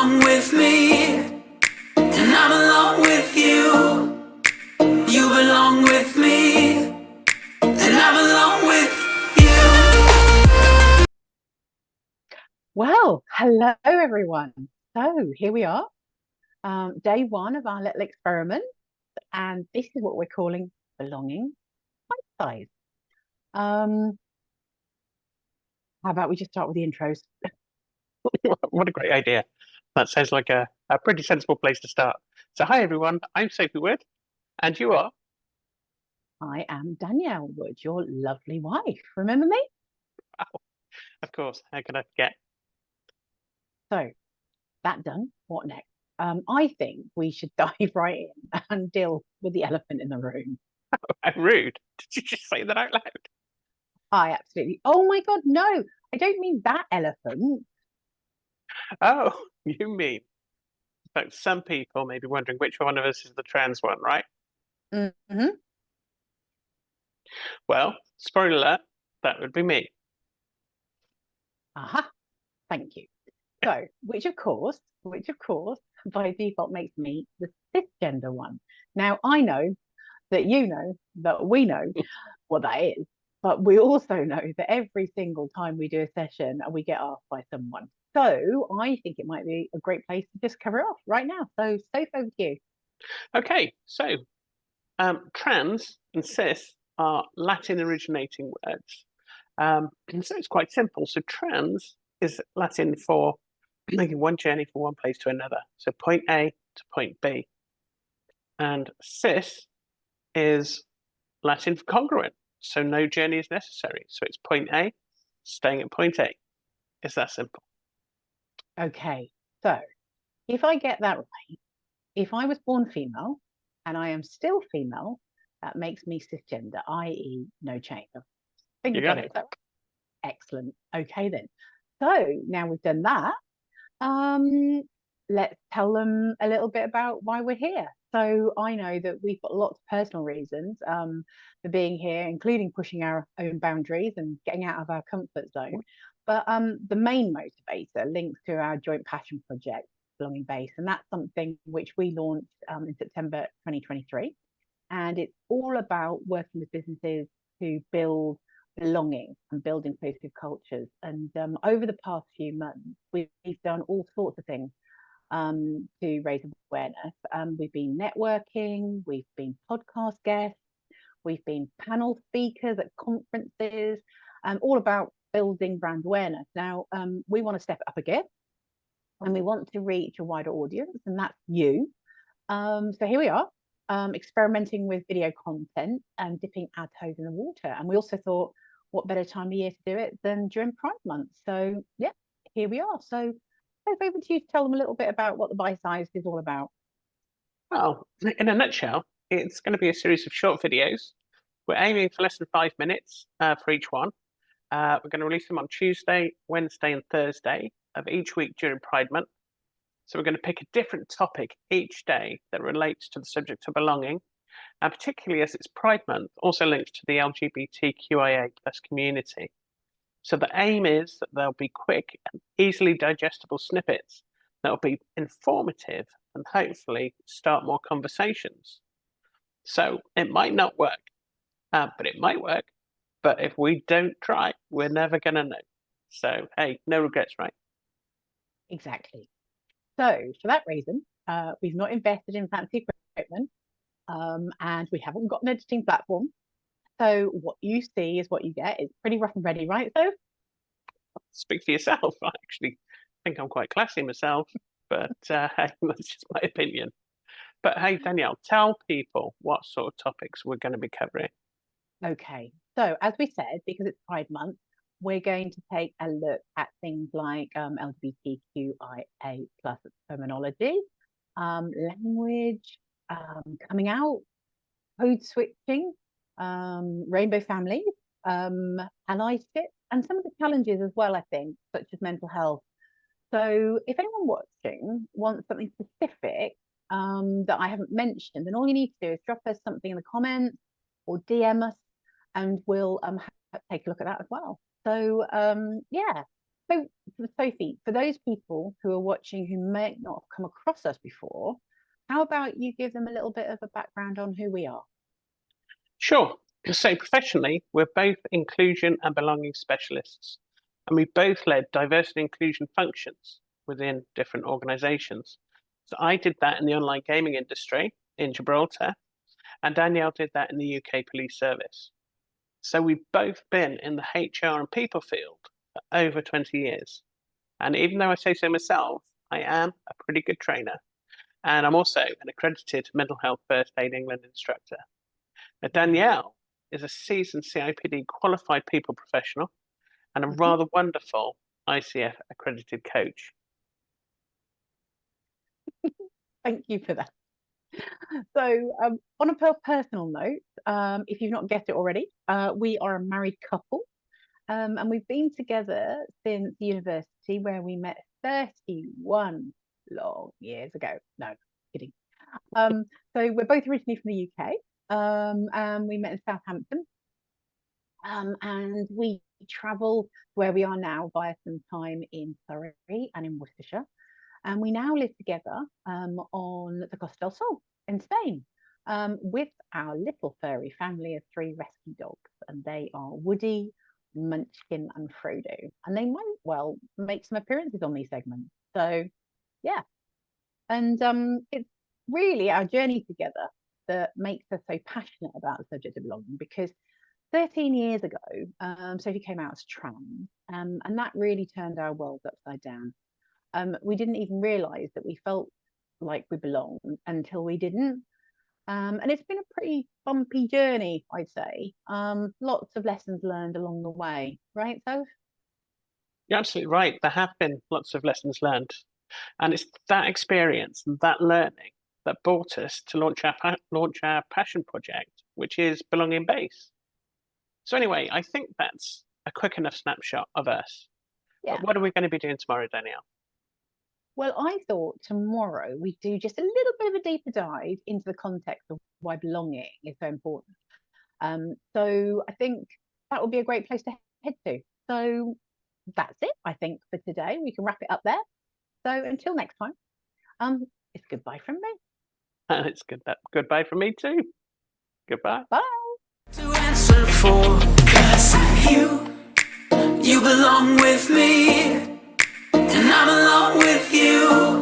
belong with me, and I belong with you. You belong with me, and I belong with you. Well, hello everyone. So here we are, day one of our little experiment, and this is what we're calling belonging bite size. How about we just start with the intros? What a great idea. That sounds like a pretty sensible place to start. So, hi everyone, I'm Sophie Wood, and you are? I am Danielle Wood, your lovely wife. Remember me? Of course, how can I forget? So that done, what next? I think we should dive right in and deal with the elephant in the room. How rude. Did you just say that out loud? I absolutely. Oh my God, no! I don't mean that elephant. Oh, you mean. But some people may be wondering which one of us is the trans one, right? Hmm. Well, spoiler alert, that would be me. Aha! Thank you. So, which of course, by default makes me the cisgender one. Now, I know that you know that we know what that is, but we also know that every single time we do a session, we get asked by someone. So, I think it might be a great place to just cover it off right now. So, Soph, over to you. Okay, so trans and cis are Latin originating words. And so it's quite simple. So trans is Latin for making one journey from one place to another. So point A to point B. And cis is Latin for congruent. So no journey is necessary. So it's point A, staying at point A. It's that simple. Okay, so if I get that right, if I was born female and I am still female, that makes me cisgender, i.e., no change. I think You we got got it. it. Is that right? Excellent. Okay, then. So now we've done that, um, let's tell them a little bit about why we're here. So I know that we've got lots of personal reasons for being here, including pushing our own boundaries and getting out of our comfort zone. But the main motivator links to our joint passion project, Belonging Base, and that's something which we launched in September 2023. And it's all about working with businesses to build belonging and build inclusive cultures. And over the past few months, we've done all sorts of things to raise awareness. We've been networking, we've been podcast guests, we've been panel speakers at conferences, all about building brand awareness. Now, we want to step it up again and we want to reach a wider audience, and that's you. So here we are, experimenting with video content and dipping our toes in the water. And we also thought, what better time of year to do it than during Pride Month? So yeah, here we are. So over to you to tell them a little bit about what the Bite Size is all about. Well, in a nutshell, it's going to be a series of short videos. We're aiming for less than 5 minutes for each one. We're going to release them on Tuesday, Wednesday, and Thursday of each week during Pride Month. So we're going to pick a different topic each day that relates to the subject of belonging, and particularly as it's Pride Month, also links to the LGBTQIA plus community. So the aim is that there'll be quick and easily digestible snippets that will be informative and hopefully start more conversations. So it might not work, but it might work. But if we don't try, we're never going to know. So, hey, no regrets, right? Exactly. So for that reason, we've not invested in fancy equipment, and we haven't got an editing platform. So what you see is what you get. It's pretty rough and ready, right? So Speak for yourself. I actually think I'm quite classy myself, but hey, that's just my opinion. But hey, Danielle, tell people what sort of topics we're going to be covering. okay. So as we said, because it's Pride Month, we're going to take a look at things like LGBTQIA plus terminology, language, coming out, code switching, rainbow families, allyship, and some of the challenges as well, I think, such as mental health. So if anyone watching wants something specific that I haven't mentioned, then all you need to do is drop us something in the comments or DM us, and we'll take a look at that as well. So yeah. So Sophie, for those people who are watching who may not have come across us before, how about you give them a little bit of a background on who we are? Sure. So professionally, we're both inclusion and belonging specialists, and we both led diversity and inclusion functions within different organisations. So I did that in the online gaming industry in Gibraltar, and Danielle did that in the UK Police Service. So we've both been in the HR and people field for over 20 years. And even though I say so myself, I am a pretty good trainer. And I'm also an accredited mental health first aid England instructor. Now, Danielle is a seasoned CIPD qualified people professional and a rather wonderful ICF accredited coach. Thank you for that. So, on a personal note, if you've not guessed it already, we are a married couple, and we've been together since university, where we met 31 long years ago. No, kidding. So we're both originally from the UK, and we met in Southampton, and we travelled where we are now via some time in Surrey and in Worcestershire. And we now live together on the Costa del Sol in Spain with our little furry family of 3 rescue dogs. And they are Woody, Munchkin and Frodo. And they might well make some appearances on these segments. So, yeah. And it's really our journey together that makes us so passionate about the subject of belonging, because 13 years ago, Sophie came out as trans, and that really turned our world upside down. We didn't even realise that we felt like we belonged until we didn't. And it's been a pretty bumpy journey, I'd say. Lots of lessons learned along the way, right, Soph? You're absolutely right. There have been lots of lessons learned. And it's that experience and that learning that brought us to launch our passion project, which is Belonging Base. So anyway, I think that's a quick enough snapshot of us. Yeah. But what are we going to be doing tomorrow, Danielle? Well, I thought tomorrow we'd do just a little bit of a deeper dive into the context of why belonging is so important. So I think that would be a great place to head to. So that's it, I think, for today. We can wrap it up there. So until next time, it's goodbye from me. It's goodbye from me too. Goodbye. Bye. To answer for, 'cause you belong with me, and I'm along with you.